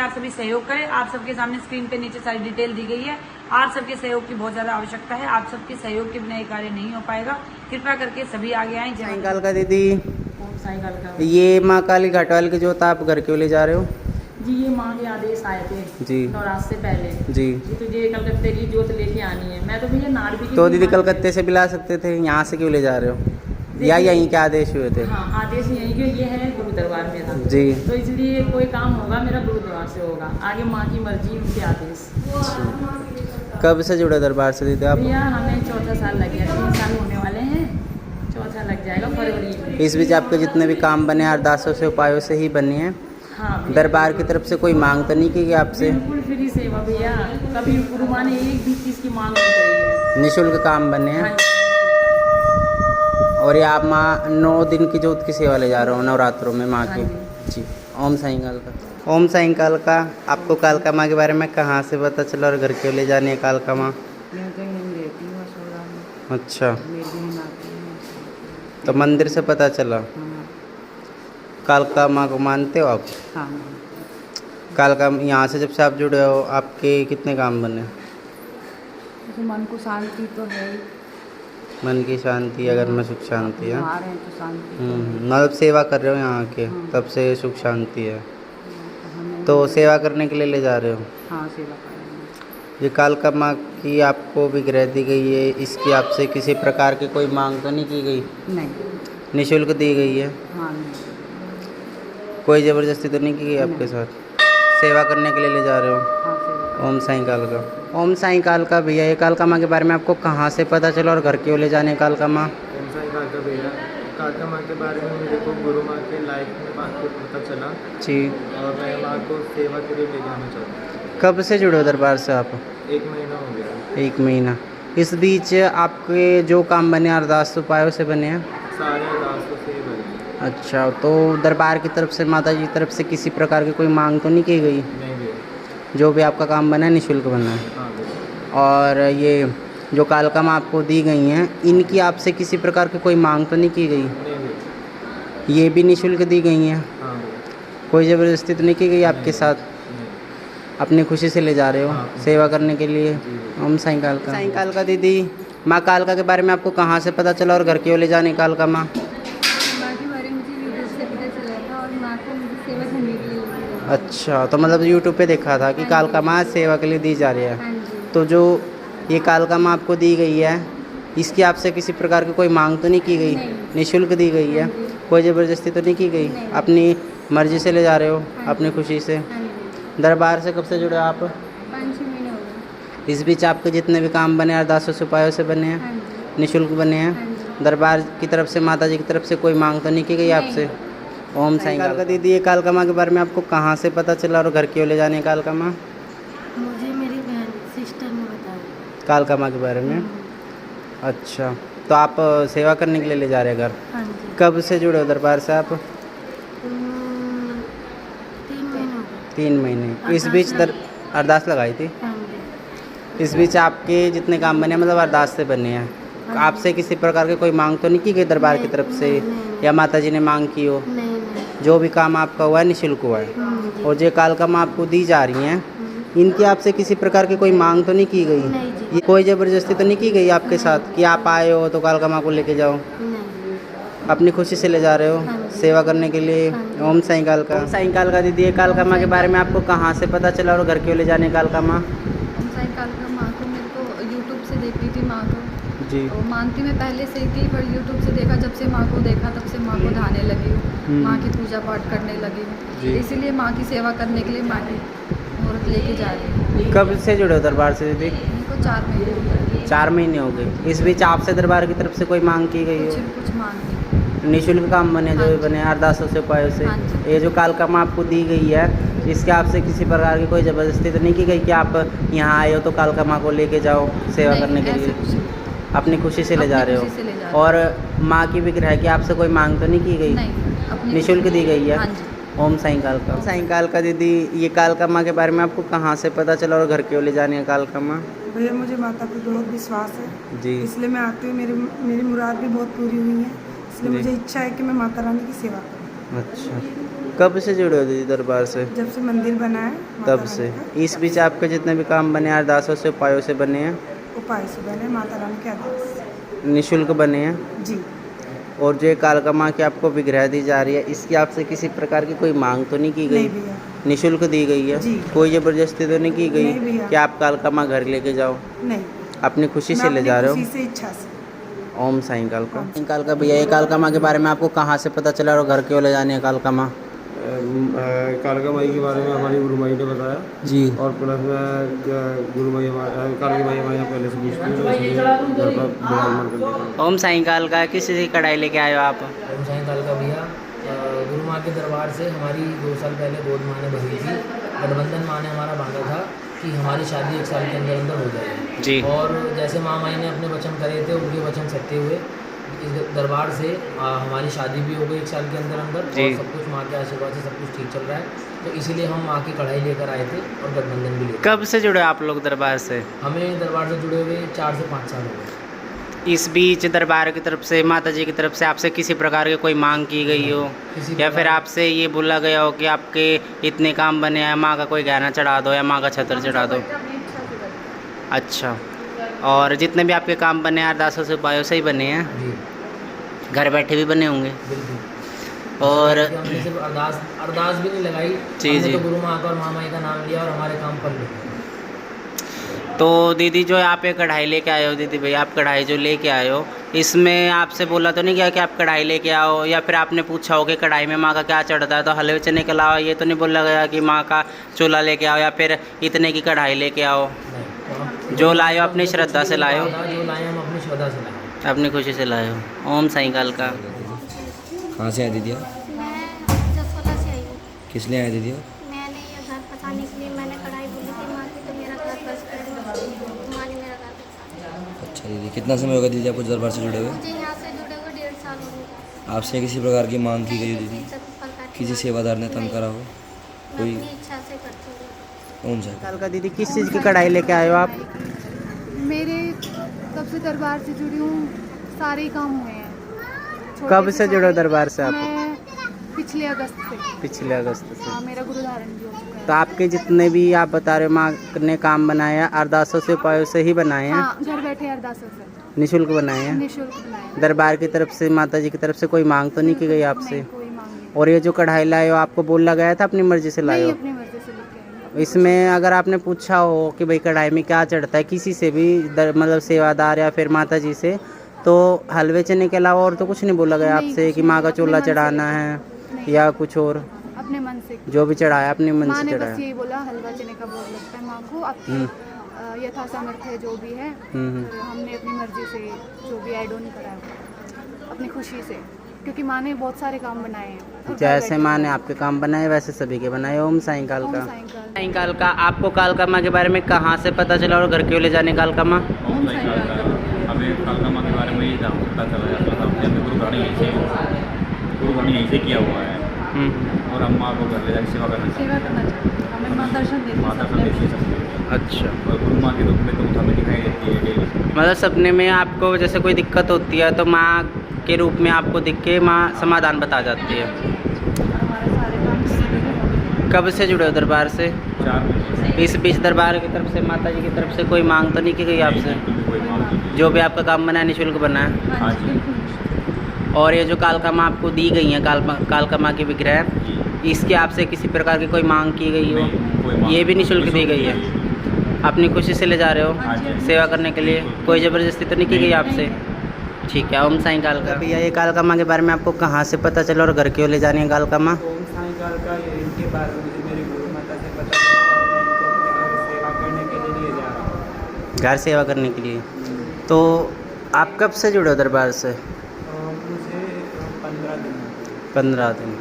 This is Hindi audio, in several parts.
आप सभी सहयोग करें। आप सबके सामने स्क्रीन पे नीचे सारी डिटेल दी गई है। आप सबके सहयोग की बहुत ज्यादा आवश्यकता है। आप सबके सहयोग के बिना ये कार्य नहीं हो पाएगा। कृपया करके सभी आगे आए। साईं का दीदी, साईं का ये माँ काली घाटवाल की जोत आप घर क्यों ले जा रहे हो? जी, ये माँ के आदेश आए थे जी नवरात्र से पहले जी। तुझे कलकत्ते की जोत लेके आनी है। मैं तो भैया नारवी की तो दीदी कलकत्ते से भी ला सकते थे, यहाँ से क्यों ले जा रहे हो? या यहीं के आदेश हुए थे? हाँ, आदेश यही कि ये है गुरु दरबार मेरा जी, तो इसलिए कोई काम होगा मेरा गुरु दरबार से होगा। आगे माँ की मर्जी, उनके आदेश। कब से जुड़े दरबार से दीदी आप? भैया हमें 14 साल लग गया, 3 साल होने वाले हैं, चौथा लग जाएगा फरवरी में। इस बीच आपके जितने भी काम बने अरदासों से उपायों से ही बने हैं? हाँ भैया। दरबार की तरफ से कोई मांग तो नहीं की गई आपसे? बिल्कुल फ्री सेवा भैया, कभी गुरु माँ ने एक भी चीज़ की मांग नहीं करी है। निःशुल्क काम बने हैं। हाँ, और ये आप माँ 9 दिन की जोत की सेवा ले जा रहे हो नवरात्रों में माँ की? हाँ जी। ओम साईं काल का। ओम साईं काल का। आपको कालका माँ के बारे में कहाँ से पता चला और घर क्यों ले जानी है कालका माँ? मैं तो यहीं रहती हूँ असोरा में। अच्छा, मेरी बहन आती है। तो मंदिर से पता चला। हाँ कालका माँ को मानते हो आप? हाँ। कालका यहाँ से जब से आप जुड़े हो आपके कितने काम बने? तो मन को शांति तो है ही। मन की शांति, अगर में सुख शांति है। आ रहे हैं तो शांति मतलब सेवा कर रहे हो यहाँ के, हाँ। तब से सुख शांति है। हमें तो सेवा करने के लिए ले जा रहे हो? हाँ, सेवा करेंगे। ये कालका माँ की आपको विग्रह दी गई है, इसकी आपसे किसी प्रकार की कोई मांग तो नहीं की गई? नहीं। निःशुल्क दी गई है? हाँ नहीं। कोई ज़बरदस्ती तो नहीं की गई आपके साथ? सेवा करने के लिए ले जा रहे हो? हाँ, सेवा। ओम साईं काल का। ओम साईं काल का भैया, ये कालका माँ के बारे में आपको कहाँ से पता चला और घर क्यों ले जाने कालका माँ? ओम साईं कालका भैया, कालका माँ के बारे में मेरे को गुरु माँ के लाइफ में बात को पता चला जी। और मैं माँ को सेवा के लिए ले जाना चाहता हूँ। कब से जुड़े हो दरबार से आप? 1 महीना हो गया। 1 महीना। इस बीच आपके जो काम बने अरदास उपायों से बने हैं? सारे अरदासों से ही बने। अच्छा, तो दरबार की तरफ से, माता जी की तरफ से किसी प्रकार की कोई मांग तो नहीं की गई? नहीं भैया। जो भी आपका काम बना है निःशुल्क बना है। हाँ भैया। और ये जो कालका माँ आपको दी गई हैं, इनकी आपसे किसी प्रकार की कोई मांग तो नहीं की गई? नहीं भैया। ये भी निःशुल्क दी गई हैं? हाँ भैया। कोई ज़बरदस्ती तो नहीं की गई आपके साथ? नहीं। अपनी खुशी से ले जा रहे हो हाँ। सेवा करने के लिए? जी भैया। ओम साईं कालका। साईं कालका दीदी, माँ कालका के बारे में आपको कहाँ से पता चला और घर क्यों ले जाने कालका माँ? माँ के बारे में मुझे यूट्यूब से पता चला था और माँ को मुझे सेवा करने के लिए बोला। अच्छा, तो मतलब यूट्यूब पे देखा था कि कालका माँ सेवा के लिए दी जा रही है। हाँ जी। तो जो ये कालका माँ आपको दी गई है, इसकी आपसे किसी प्रकार की कोई मांग तो नहीं की गई? नहीं। निःशुल्क दी गई है? हाँ जी। कोई ज़बरदस्ती तो नहीं की गई? नहीं। अपनी मर्जी से ले जा रहे हो, हाँ अपनी जी। खुशी से? हाँ जी। दरबार से कब से जुड़े आप? 5-6 महीने हो गए। इस बीच आपके जितने भी काम बने अरदासों से उपायों से बने हैं, हाँ जी। निःशुल्क बने हैं? हाँ जी। दरबार की तरफ से, माता जी की तरफ से कोई मांग तो नहीं की गई नहीं। आपसे? ओम साईं कालका दीदी, ये कालका माँ के बारे में आपको कहाँ से पता चला और घर क्यों ले जाने कालका माँ? मुझे मेरी बहन सिस्टर ने बताया। कालका माँ के बारे में? अच्छा, तो आप सेवा करने के लिए ले जा रहे हैं घर? हाँ जी। कब से जुड़े हो दरबार से आप? 3 महीने हो गए। 3 महीने। इस बीच अरदास लगाई थी? हाँ जी। इस बीच आपके जितने काम बने मतलब अरदास से बने हैं? आपसे किसी प्रकार की कोई मांग तो नहीं की गई दरबार की तरफ से, या माता जी ने मांग की हो? नहीं नहीं। जो भी काम आपका हुआ है निःशुल्क हुआ है। जी। और जो कालका माँ आपको दी जा रही हैं, इनकी आपसे किसी प्रकार की कोई मांग तो नहीं की गई? नहीं जी। ये कोई ज़बरदस्ती तो नहीं की गई आपके साथ कि आप आए हो तो कालका माँ को लेके जाओ? नहीं। अपनी खुशी से ले जा रहे हो हाँ जी। सेवा करने के लिए? हाँ जी। ओम साईं कालका। ओम साईं कालका दीदी, ये कालका माँ के बारे में आपको कहाँ से पता चला और घर क्यों ले जाने कालका माँ? ओम साईं कालका माँ को मेरे को यूट्यूब से देखी थी माँ को। जी। तो मानती मैं पहले से ही थी, पर यूट्यूब से देखा, जब से माँ को देखा तब से माँ को ढाने लगी हूँ, माँ की पूजा पाठ करने लगी जी। हूँ। इसीलिए माँ की सेवा करने के लिए माँ की मुहूर्त लेके जा रही हूँ। कब से जुड़े हो दरबार से दीदी? इनको 4 महीने हो गए। 4 महीने हो गए। इस बीच आपसे दरबार की तरफ से कोई मांग की गई हो? कुछ मांग नहीं। निःशुल्क काम बने जो हाँ भी जी। बने अरदासों से उपायों से? हाँ जी। ये जो कालका माँ आपको दी गई है, इसके आपसे किसी प्रकार की कोई ज़बरदस्ती तो नहीं की गई कि आप यहाँ आए हो तो कालका माँ को लेके जाओ सेवा नहीं, करने के ऐसे लिए? कुछ नहीं। अपनी खुशी से ले जा अपनी रहे खुशी से ले जा हो? रहे और माँ की विग्रह की आपसे कोई मांग तो नहीं की गई? नहीं, अपनी निःशुल्क खुशी दी से। गई है? हाँ जी। ओम साईं कालका। साईं कालका दीदी, ये कालका माँ के बारे में आपको कहाँ से पता चला और घर क्यों ले जाने है कालका माँ? भैया मुझे माता पर बहुत विश्वास है, जी। इसलिए मैं आती हूँ। मेरी मुराद भी बहुत पूरी हुई है, इसलिए जी। मुझे इच्छा है कि मैं माता रानी की सेवा करूँ। अच्छा, कब से जुड़े हो दीदी दरबार से? जब से मंदिर बना है माता तब रानी से। का, इस बीच आपके जितने भी काम बने हैं अरदासों से उपायों से बने हैं, उपाय से बने माता रानी के आदेश निःशुल्क बने हैं। जी। और जो ये कालका माँ की आपको विग्रह दी जा रही है, इसकी आपसे किसी प्रकार की कोई मांग तो नहीं की गई? नहीं भैया। निःशुल्क दी गई है? जी। कोई ज़बरदस्ती तो नहीं की गई नहीं भैया। कि आप कालका माँ घर लेके जाओ? नहीं, अपनी खुशी से मैं ले अपनी जा रहे हो? खुशी से, इच्छा से। ओम साईं कालका। साईं कालका भैया, ये कालका माँ के बारे में आपको कहाँ से पता चला और घर क्यों ले जाने है कालका माँ? कालका माई के बारे में हमारी गुरु माई ने बताया जी। और प्लस में गुरु माई कालका माई हमारे यहाँ पहले से पूछती है, तो इसलिए घर पर विराजमान कर देते हैं। ओम साईं कालका, किस चीज़ की कढ़ाई लेके आए हो आप? ओम साईं कालका भैया, गुरु माँ के दरबार से हमारी 2 साल पहले गोद माँ ने भरी थी। गठबंधन माँ ने हमारा बांधा था कि हमारी शादी 1 साल के अंदर अंदर हो जाएगी जी। और जैसे माँ माई ने अपने वचन करे थे, उनके वचन सत्य हुए। इस दरबार से हमारी शादी भी हो गई 1 साल के अंदर अंदर जी। और सब कुछ माँ के आशीर्वाद से सब कुछ ठीक चल रहा है। तो इसीलिए हम माँ की कढ़ाई लेकर आए थे और गठबंधन भी लेकर। कब से जुड़े आप लोग दरबार से? हमें दरबार से जुड़े हुए 4 से 5 साल हो गए। इस बीच दरबार की तरफ से, माता जी की तरफ से आपसे किसी प्रकार की कोई मांग की गई हो या फिर आपसे ये बोला गया हो कि आपके इतने काम बने हैं, माँ का कोई गहना चढ़ा दो या माँ का छत्र चढ़ा दो? अच्छा। और जितने भी आपके काम बने हैं अरदासों से उपायों से ही बने हैं? जी घर बैठे भी बने होंगे? बिल्कुल। और हमने सिर्फ अरदास भी नहीं लगाई, जी, हमने जी। तो गुरु माँ का और माँ माई का नाम लिया और हमारे काम पर लिखे। तो दीदी जो आप ये कढ़ाई लेके आए हो, दीदी भैया आप कढ़ाई जो लेके आए हो, इसमें आपसे बोला तो नहीं गया कि आप कढ़ाई लेके आओ या फिर आपने पूछा हो कि कढ़ाई में माँ का क्या चढ़ता है तो हलवे चने के अलावा ये तो नहीं बोला गया कि माँ का चूल्हा लेके आओ या फिर इतने की कढ़ाई लेके आओ? नहीं, तो हम जो लाए हो अपनी श्रद्धा से लाए हो? जो लाए हम अपनी श्रद्धा से लाए। अपनी खुशी से लाए हो। ओम साईं कालका। कहाँ से आए दीदी आप? मैं जसोला से आई हूँ। किस लिए आए दीदी आप? मैंने ये घर बसाने के लिए मैंने कढ़ाई बोली थी माँ की, तो मेरा घर बस गया, माँ ने मेरा घर बसा। अच्छा दीदी, कितना समय होगा दीदी आपको दरबार से जुड़े हुए? मुझे यहाँ से जुड़े हुए 1.5 साल हो गए। आपसे किसी प्रकार की मांग की गई हो दीदी? किसी सेवादार ने तंग करा हो? मैं कोई अपनी इच्छा से करती हूँ। ओम साईं कालका दीदी, किस चीज़ की कढ़ाई लेके आए हो आप? मेरे कब से दरबार से जुड़ी हूँ, सारे ही काम हुए हैं। छोटे कब से जुड़े हो छोटे। दरबार से आप? मैं पिछले अगस्त से। पिछले अगस्त से। हाँ, मेरा गुरु धारण भी हो चुका है। तो आपके जितने भी आप बता रहे हो माँ ने काम बनाए हैं अरदासों से उपायों से ही बनाए हैं? हाँ, घर बैठे अरदासों से निःशुल्क बनाए हैं? निःशुल्क बनाए। दरबार की तरफ से, माता जी की तरफ से कोई मांग तो नहीं की गई आपसे? नहीं, कोई मांग नहीं। और ये जो कढ़ाई लाए हो आपको बोला गया था अपनी मर्जी से लाए नहीं, हो? अपनी मर्जी से लेके आई। इसमें अगर आपने पूछा हो कि भाई कढ़ाई में क्या चढ़ता है किसी से भी मतलब सेवादार या फिर माता जी से, तो हलवे चने के अलावा और तो कुछ नहीं बोला गया नहीं, आपसे कुछ कि नहीं, माँ का अपने चूल्हा मन से। चढ़ाना है नहीं। या कुछ और? अपने मन से। जो भी चढ़ाया अपने मन माँ से ने बस चढ़ाया? यही बोला, हलवा चने का भोग लगता है माँ को, आपकी यथा सामर्थ्य जो भी है। तो हमने अपनी मर्जी से जो भी ऐड ऑन करा है अपनी खुशी से, क्योंकि माँ ने बहुत सारे काम बनाए हैं। और घर जैसे बैठे माँ ने आपके काम बनाए वैसे सभी के बनाए। ओम साईं कालका। ओम साईं साईं कालका, आपको कालका माँ के बारे में कहाँ से पता चला और घर क्यों ले जाने कालका माँ? ओम साईं कालका। हमें कालका माँ के बारे में ये पता चला जाता था कि हमें गुरुवाणी यहीं से किया हुआ है और हम माँ को घर ले जाकर सेवा करना चाहते हैं। हमें माँ दर्शन देती है। माता संदेश दे सकते हैं अच्छा। और गुरु माँ के रूप में तो हमें दिखाई देती है डेली। मतलब सपने में आपको जैसे कोई दिक्कत होती है तो माँ के रूप में आपको दिख के माँ समाधान बता जाती है। कब से जुड़े हो दरबार से? 4 महीने इस बीच दरबार की तरफ से, माता जी की तरफ से कोई मांग तो नहीं की गई आपसे? कोई मांग जो भी आपका काम बना है निःशुल्क बना है? हाँ जी। और ये जो कालका माँ आपको दी गई है, कालका माँ की विग्रह, इसकी आपसे किसी प्रकार की कोई मांग की गई नहीं, कोई हो? मांग ये भी निःशुल्क दी निःशुल्क गई है? अपनी खुशी से ले जा रहे हाँ हो जी। सेवा करने के लिए? कोई ज़बरदस्ती तो नहीं की गई आपसे? ठीक है। ओम साईं कालका। भैया, ये कालका माँ के बारे में आपको कहाँ से पता चला और घर क्यों ले जानी है कालका माँ? ओम साईं कालका, इनके बारे में मुझे मेरी गुरु माता से पता चला और मैं इनको अपने घर सेवा करने के लिए जा रहा हूँ। घर सेवा करने के लिए। तो आप कब से जुड़े हो दरबार से? मुझे 15 दिन हो गए। 15 दिन।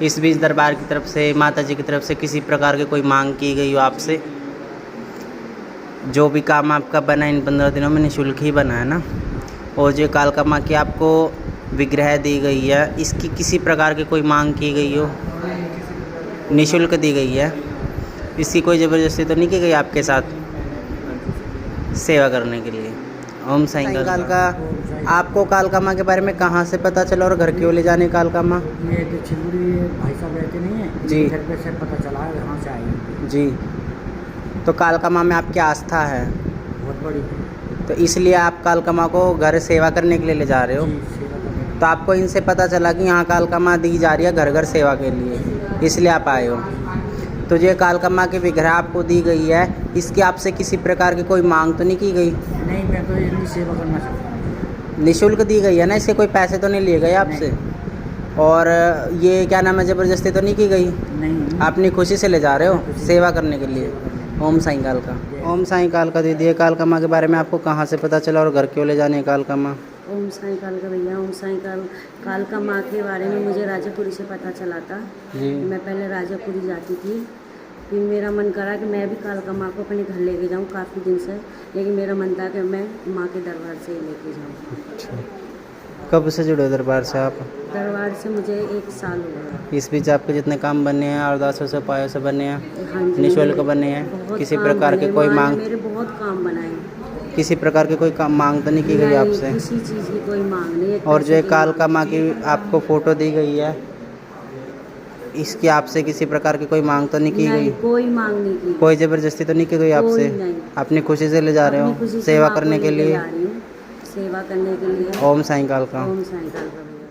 इस बीच दरबार की तरफ से, माता जी की तरफ से किसी प्रकार की कोई मांग की गई हो आपसे? जो भी काम आपका बना इन 15 दिनों में निःशुल्क ही बना है ना? और जो कालका माँ की आपको विग्रह दी गई है, इसकी किसी प्रकार की कोई मांग की गई हो? निःशुल्क दी गई है। इसकी कोई ज़बरदस्ती तो नहीं की गई आपके साथ सेवा करने के लिए? ओम साईं कालका। आपको कालका माँ के बारे में कहाँ से पता चला और घर क्यों ले जाने कालका माँ? ये तो छिंदुड़ी भाई साहब रहते नहीं है जी। घर पे से पता चला यहाँ से आई। जी। तो कालका माँ में आपकी आस्था है बहुत बड़ी। तो इसलिए आप कालका माँ को घर सेवा करने के लिए ले जा रहे हो। जी, सेवा करने। तो आपको इनसे पता चला कि यहाँ कालका माँ दी जा रही है घर घर सेवा के लिए, इसलिए आप आए हो। तो ये कालका माँ की विग्रह आपको दी गई है, इसकी आपसे किसी प्रकार की कोई मांग तो नहीं की गई? नहीं, मैं तो इनकी सेवा करना चाहता हूँ। निःशुल्क दी गई है ना, इससे कोई पैसे तो नहीं लिए गए आपसे? और ये क्या नाम है, ज़बरदस्ती तो नहीं की गई? नहीं, अपनी खुशी से ले जा रहे हो सेवा करने के लिए। ओम साईं कालका। ओम साईं कालका दीदी, ये कालका माँ के बारे में आपको कहाँ से पता चला और घर क्यों ले जाने कालका माँ? ओम साईं कालका भैया, ओम साईं कालका माँ के बारे में मुझे राजापुरी से पता चला था। जी। मैं पहले राजापुरी जाती थी, फिर मेरा मन करा कि मैं भी कालका माँ को अपने घर लेके जाऊँ काफ़ी दिन से, लेकिन मेरा मन था कि मैं माँ के दरबार से ही लेके जाऊँ। अच्छा, कब से जुड़े दरबार से आप? दरबार से मुझे 1 साल हो गया। इस बीच आपके जितने काम बने हैं, अरदासों से उपायों से बने हैं, हाँ जी, निःशुल्क बने हैं, बहुत किसी काम प्रकार के बने, कोई माँ ने मांग, मेरे बहुत काम बनाए, किसी प्रकार की कोई मांग तो नहीं की गई नहीं, आपसे? किसी चीज़ की कोई मांग नहीं। और जो कालका माँ की आपको फ़ोटो दी गई है, इसकी आपसे किसी प्रकार की कोई मांग तो नहीं की गई? कोई मांग नहीं की, कोई ज़बरदस्ती तो नहीं की गई आपसे? नहीं। अपनी खुशी से ले जा रहे अपनी हो खुशी से सेवा माँ को करने के लेके लिए? जा रही हूँ, सेवा करने के लिए। ओम साईं कालका। ओम साईं कालका भैया।